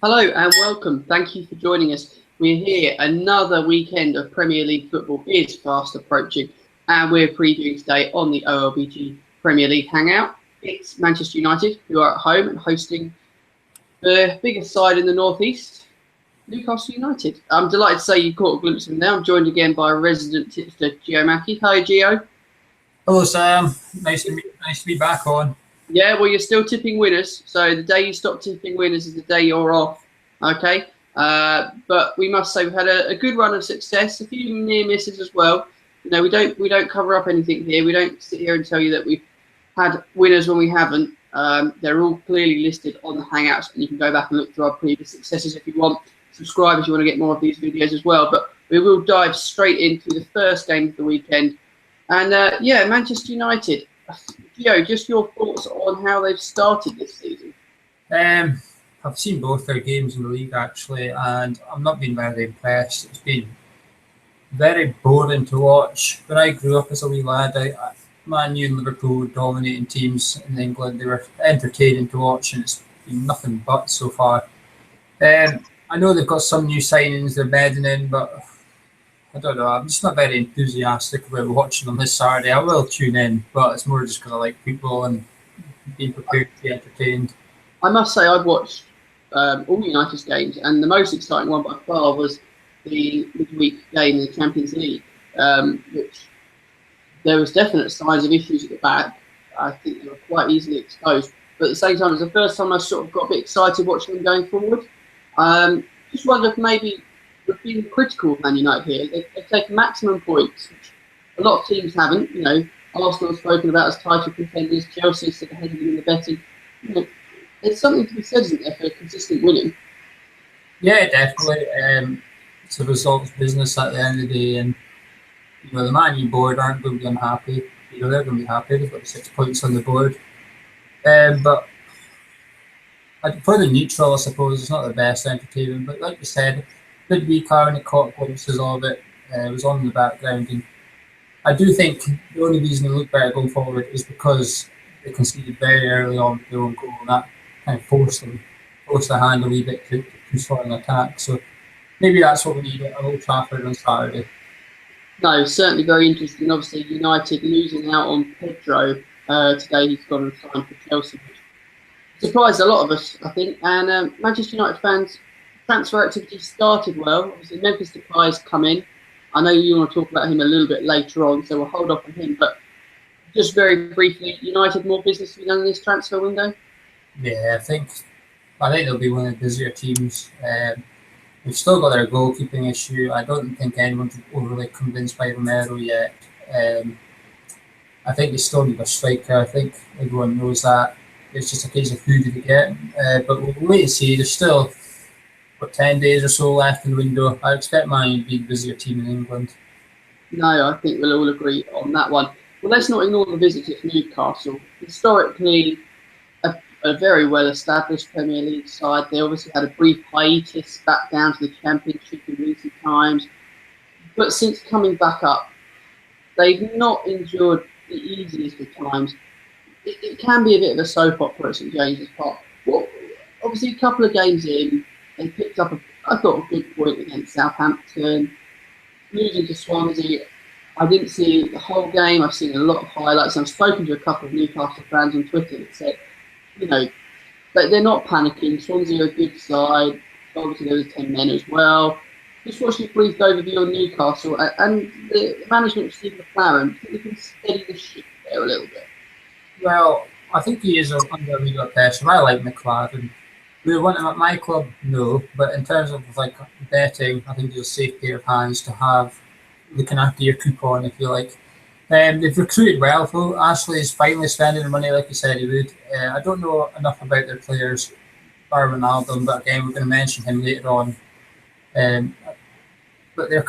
Hello and welcome. Thank you for joining us. We're here. Another weekend of Premier League football is fast approaching, and we're previewing today on the OLBG Premier League Hangout. It's Manchester United who are at home and hosting the biggest side in the northeast, Newcastle United. I'm delighted to say you caught a glimpse of them now. I'm joined again by resident tipster Gio Mackie. Hi, Gio. Hello, Sam. Nice to be back on. Yeah, well, you're still tipping winners. So the day you stop tipping winners is the day you're off. Okay. But we must say we've had a good run of success, a few near misses as well. You know, we don't cover up anything here. We don't sit here and tell you that we've had winners when we haven't. They're all clearly listed on the Hangouts, and you can go back and look through our previous successes if you want. Subscribe if you want to get more of these videos as well. But we will dive straight into the first game of the weekend. And Manchester United. Gio, just your thoughts on how they've started this season. I've seen both their games in the league actually, and I'm not been very impressed. It's been very boring to watch. When I grew up as a wee lad, Man U and Liverpool were dominating teams in England. They were entertaining to watch, and it's been nothing but so far. I know they've got some new signings they're bedding in, but I don't know. I'm just not very enthusiastic about watching them this Saturday. I will tune in, but it's more just because I like football and being prepared to be entertained. I must say I've watched all United's games, and the most exciting one by far was the midweek game in the Champions League, which there was definite signs of issues at the back. I think they were quite easily exposed. But at the same time, it was the first time I sort of got a bit excited watching them going forward. Just wonder if maybe we're being critical of Man United here. They've taken maximum points, which a lot of teams haven't. You know, Arsenal have spoken about as title contenders. Chelsea said ahead of them in the betting. You know, there's something to be said, isn't there, for consistent winning? Yeah, definitely. It's a results business at the end of the day, and you know the Man U board aren't going to be unhappy. You know they're going to be happy. They've got 6 points on the board, but for the neutral, I suppose it's not the best entertainment. But like you said, midweek when it caught glimpses of it. It was on in the background, and I do think the only reason they look better going forward is because they conceded very early on their own goal, and that kind of forced their hand a wee bit to push on an attack. So maybe that's what we need at Old Trafford on Saturday. No, certainly very interesting. Obviously, United losing out on Pedro today. He's gone and signed for Chelsea, which surprised a lot of us, I think. And Manchester United fans, transfer activity started well. Obviously, Memphis Depay's come in. I know you want to talk about him a little bit later on, so we'll hold off on him. But just very briefly, United more business to be done in this transfer window? Yeah, I think they'll be one of the busier teams. They've still got their goalkeeping issue. I don't think anyone's overly convinced by Romero yet. I think they still need a striker. I think everyone knows that. It's just a case of who do they get. But we'll wait and see. There's still 10 days or so left in the window. I expect Man U to be the busier team in England. No, I think we'll all agree on that one. Well, let's not ignore the visit to Newcastle. Historically, a very well-established Premier League side. They obviously had a brief hiatus back down to the Championship in recent times. But since coming back up, they've not endured the easiest of times. It can be a bit of a soap opera at St James's Park. Well, obviously, a couple of games in, they picked up, a good point against Southampton. Losing to Swansea, I didn't see the whole game. I've seen a lot of highlights. I've spoken to a couple of Newcastle fans on Twitter that said, you know, that they're not panicking. Swansea are a good side. Obviously, there was 10 men as well. Just watching a brief overview on Newcastle and the management of Stephen McLaren. I think they can steady the ship there a little bit. Well, I think he is under a wee bit of pressure. I like McLaren. We want him at my club, no. But in terms of like betting, I think he's a safe pair of hands to have looking after your coupon, if you like. They've recruited well, though. Ashley is finally spending the money like he said he would. I don't know enough about their players, bar Ronaldo, but again, we're going to mention him later on. But they're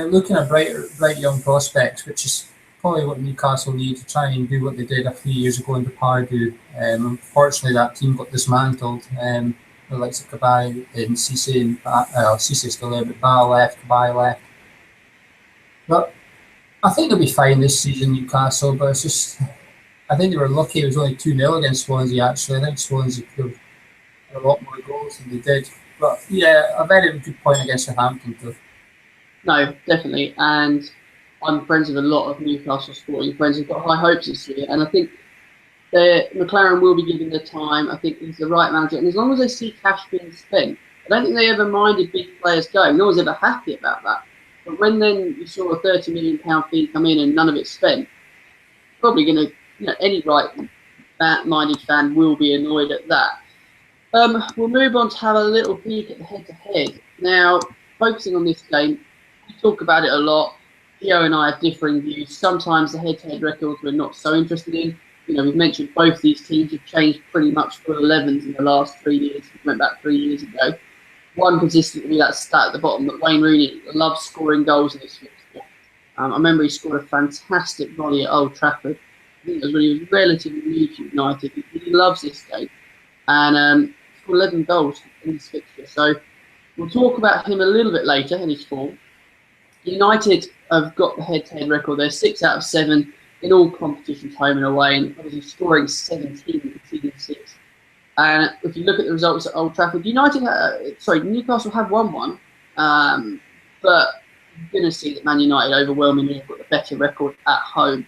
looking at bright young prospects, which is probably what Newcastle need to try and do what they did a few years ago in Pardew. Unfortunately, that team got dismantled. The likes of Kabay and Cisse, and Cisse's still there, but Kabay left. But I think they'll be fine this season, Newcastle, but it's just, I think they were lucky it was only 2-0 against Swansea, actually. I think Swansea could have a lot more goals than they did. But yeah, a very good point against Southampton too. No, definitely. And I'm friends with a lot of Newcastle sporting friends who've got high hopes this year. And I think McLaren will be given the time. I think he's the right manager. And as long as they see cash being spent, I don't think they ever minded big players going. No one's ever happy about that. But when then you saw a £30 million fee come in and none of it spent, probably going to, any right-minded fan will be annoyed at that. We'll move on to have a little peek at the head-to-head. Now, focusing on this game, we talk about it a lot. Theo and I have differing views. Sometimes the head-to-head records we're not so interested in. We've mentioned both these teams have changed pretty much full 11s in the last 3 years. We went back 3 years ago. One consistently, that stat at the bottom, that Wayne Rooney loves scoring goals in this fixture. I remember he scored a fantastic volley at Old Trafford. I think it was when he was relatively new to United. He loves this game. And scored 11 goals in this fixture. So we'll talk about him a little bit later in his form. United have got the head-to-head record. They're 6 out of 7 in all competitions, home and away, and obviously scoring 17 and conceding 6. And if you look at the results at Old Trafford, Newcastle have won one, but you're going to see that Man United overwhelmingly have got the better record at home.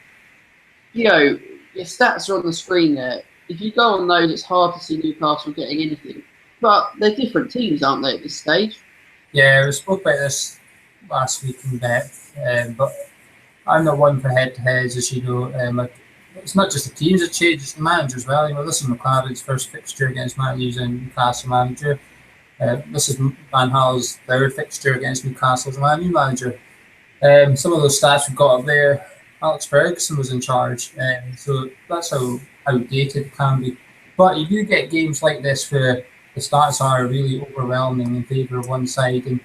Your stats are on the screen there. If you go on those, it's hard to see Newcastle getting anything. But they're different teams, aren't they, at this stage? Yeah, we spoke about this last week in depth, but I'm not one for head-to-heads, as you know. It's not just the teams that change, it's the manager as well. This is McLaren's first fixture against Man U's and Newcastle manager. This is Van Gaal's third fixture against Newcastle's Man U manager. Some of those stats we've got up there, Alex Ferguson was in charge, so that's how outdated it can be. But you do get games like this where the stats are really overwhelming in favour of one side, and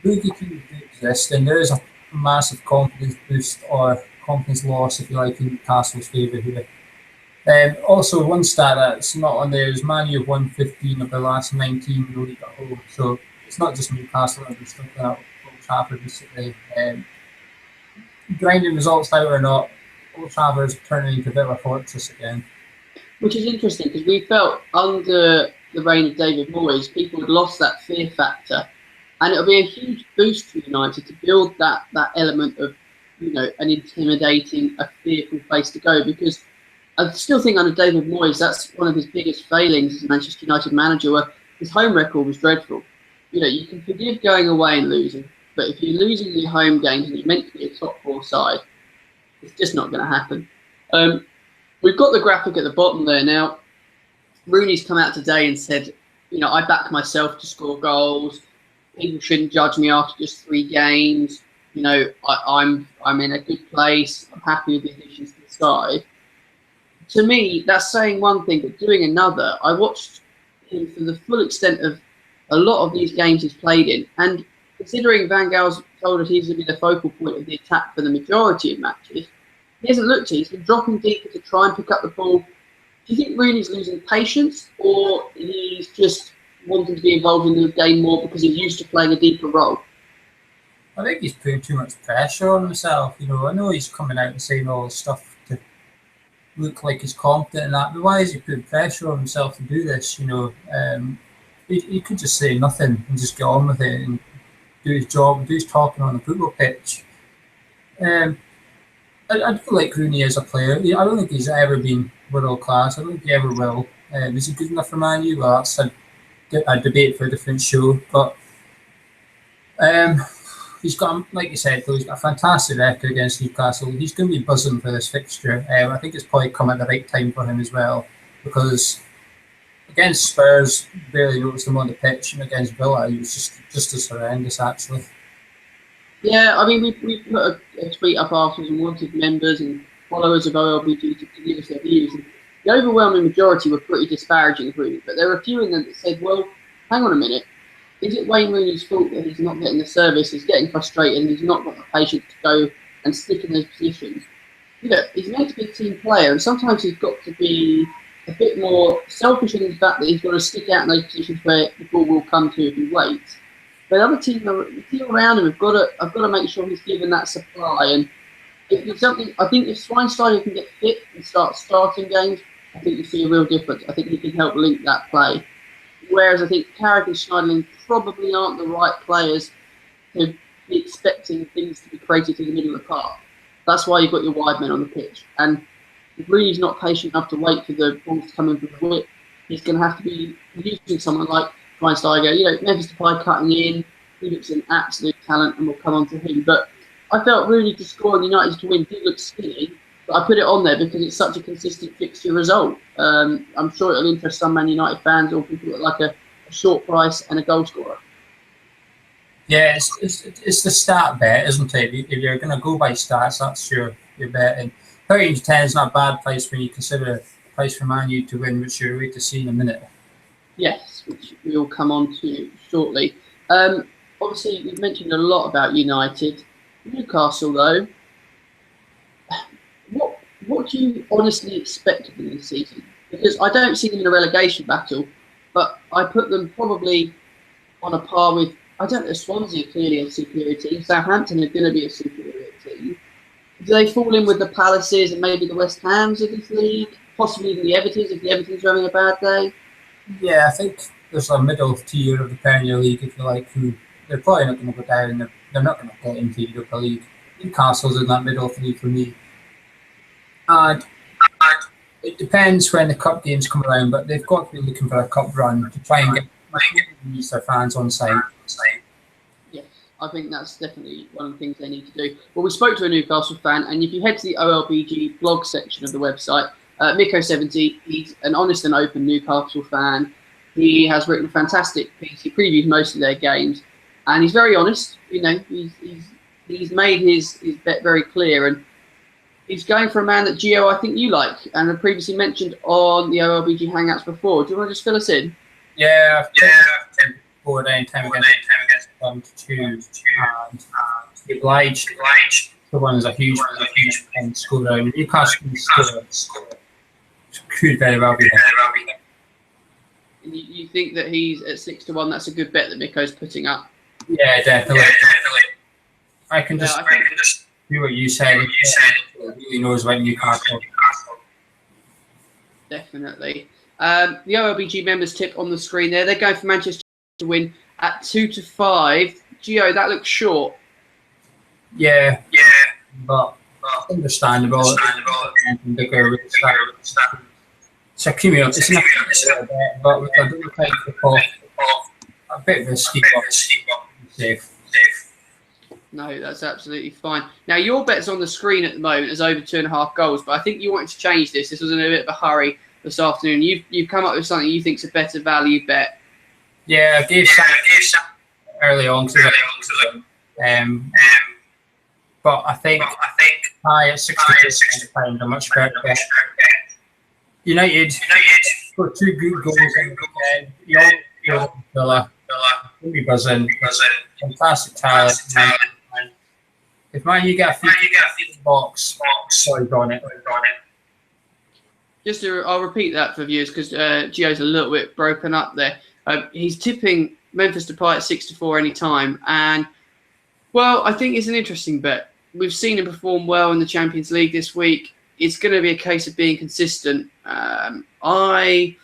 boogie teams do exist, and there is a massive confidence boost or confidence loss, if you like, in Newcastle's favour here. Also, one stat that's not on there is Man U have won 15 of the last 19 in the league at home, so it's not just Newcastle that are stuck out Old Trafford recently. Grinding results out or not, Old Trafford is turning into a bit of a fortress again. Which is interesting because we felt under the reign of David Moyes, people had lost that fear factor. And it'll be a huge boost for United to build that element of, an intimidating, a fearful place to go. Because I still think under David Moyes, that's one of his biggest failings as a Manchester United manager, where his home record was dreadful. You can forgive going away and losing, but if you're losing your home games and you're meant to be a top 4 side, it's just not going to happen. We've got the graphic at the bottom there now. Rooney's come out today and said, I back myself to score goals. People shouldn't judge me after just 3 games. I'm in a good place. I'm happy with the additions to the side. To me, that's saying one thing, but doing another. I watched him for the full extent of a lot of these games he's played in. And considering Van Gaal's told us he's going to be the focal point of the attack for the majority of matches, he hasn't looked at it. He's been dropping deeper to try and pick up the ball. Do you think Rooney's losing patience, or he's just wanting to be involved in the game more because he's used to playing a deeper role? I think he's putting too much pressure on himself. I know he's coming out and saying all this stuff to look like he's confident in that, but why is he putting pressure on himself to do this? He could just say nothing and just get on with it and do his job, do his talking on the football pitch. I do like Rooney as a player. I don't think he's ever been world class. I don't think he ever will. Is he good enough for Man U? Well, that's a debate for a different show. But he's got, like you said, though, he's got a fantastic record against Newcastle. He's going to be buzzing for this fixture. I think it's probably come at the right time for him as well, because against Spurs, barely noticed him on the pitch, and against Villa, he was just as horrendous, actually. Yeah, I mean, we put a tweet up afterwards and wanted members and followers of OLBG to give us their views. And the overwhelming majority were pretty disparaging of Rooney, but there were a few in them that said, well, hang on a minute. Is it Wayne Rooney's fault that he's not getting the service, he's getting frustrated, and he's not got the patience to go and stick in those positions? He's meant to be a team player, and sometimes he's got to be a bit more selfish in the fact that he's got to stick out in those positions where the ball will come to if he waits. But other teams, the team around him have got to make sure he's given that supply. And if it's something, I think if Schweinsteiger can get fit and start starting games, I think you see a real difference. I think he can help link that play. Whereas I think Carrick and Schneiderlin probably aren't the right players to be expecting things to be created in the middle of the park. That's why you've got your wide men on the pitch. And if Rooney's not patient enough to wait for the ball to come in from the whip, he's going to have to be using someone like Schweinsteiger. Memphis Depay cutting in. He looks an absolute talent, and we'll come on to him. But I felt Rooney to score and United to win did look skinny. But I put it on there because it's such a consistent fixture result. I'm sure it'll interest some Man United fans or people that like a short price and a goal scorer. Yeah, it's the stat bet, isn't it? If you're going to go by stats, that's your bet. And 30-10 is not a bad price when you consider the price for Man U to win, which you're ready to see in a minute. Yes, which we'll come on to shortly. Obviously, we've mentioned a lot about United. Newcastle, though, what do you honestly expect of them this season? Because I don't see them in a relegation battle, but I put them probably on a par with, I don't know, Swansea are clearly a superior team. Southampton are going to be a superior team. Do they fall in with the Palaces and maybe the West Hams of this league? Possibly even the Evertons, if the Evertons are having a bad day? Yeah, I think there's a middle tier of the Premier League, if you like, who they're probably not going to go down. They're not going to get into the Europa League. Newcastle's in that middle three for me. And it depends when the cup games come around, but they've got to be looking for a cup run to try and get their fans on side. Yes, I think that's definitely one of the things they need to do. Well, we spoke to a Newcastle fan, and if you head to the OLBG blog section of the website, Miko70, he's an honest and open Newcastle fan. He has written a fantastic piece. He previews most of their games, and he's very honest. He's made his bet very clear, and he's going for a man that Gio, I think you like, and have previously mentioned on the OLBG Hangouts before. Do you want to just fill us in? Yeah. Before then, time against 2, and he obliged. The one is a huge and score out. Newcastle score could very well be there. You think that he's at 6-1? That's a good bet that Miko's putting up. Yeah, definitely. I can just do what you said. He really knows about Newcastle. Definitely. The OLBG members tip on the screen there. They're going for Manchester to win at 2-5. Gio, that looks short. Yeah, but understandable. It's a cumulative. It's not but with a little time to pop, a bit risky, but safe. No, that's absolutely fine. Now, your bet's on the screen at the moment is over 2.5 goals, but I think you wanted to change this. This was in a bit of a hurry this afternoon. You've come up with something you think's a better value bet. Yeah, I gave some early on to but I think high at 60 pounds a much better bet. United got 2 good goals in the game. Villa, really buzzing, fantastic talent. If Man U get a few box, sorry, on it. I'll repeat that for viewers because Gio's a little bit broken up there. He's tipping Memphis Depay at 6-4 any time, and well, I think it's an interesting bet. We've seen him perform well in the Champions League this week. It's going to be a case of being consistent. I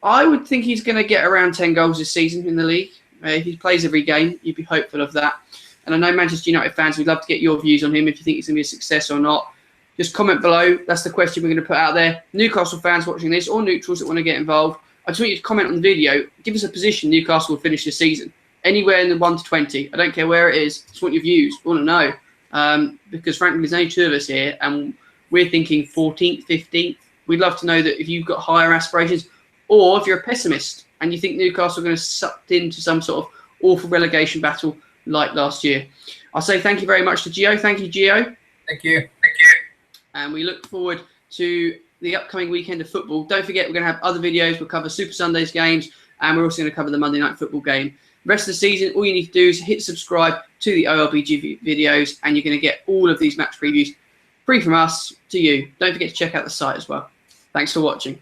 would think he's going to get around 10 goals this season in the league. If he plays every game, you'd be hopeful of that. And I know Manchester United fans, we'd love to get your views on him if you think he's going to be a success or not. Just comment below. That's the question we're going to put out there. Newcastle fans watching this or neutrals that want to get involved, I just want you to comment on the video. Give us a position Newcastle will finish this season. Anywhere in the 1 to 20. I don't care where it is. Just want your views. I want to know. Because frankly, there's only 2 of us here, and we're thinking 14th, 15th. We'd love to know that if you've got higher aspirations, or if you're a pessimist and you think Newcastle are going to sucked into some sort of awful relegation battle like last year. I'll say thank you very much to Gio. Thank you, Gio. Thank you. And we look forward to the upcoming weekend of football. Don't forget, we're going to have other videos. We'll cover Super Sundays games, and we're also going to cover the Monday Night Football game. The rest of the season, all you need to do is hit subscribe to the OLBG videos, and you're going to get all of these match previews free from us to you. Don't forget to check out the site as well. Thanks for watching.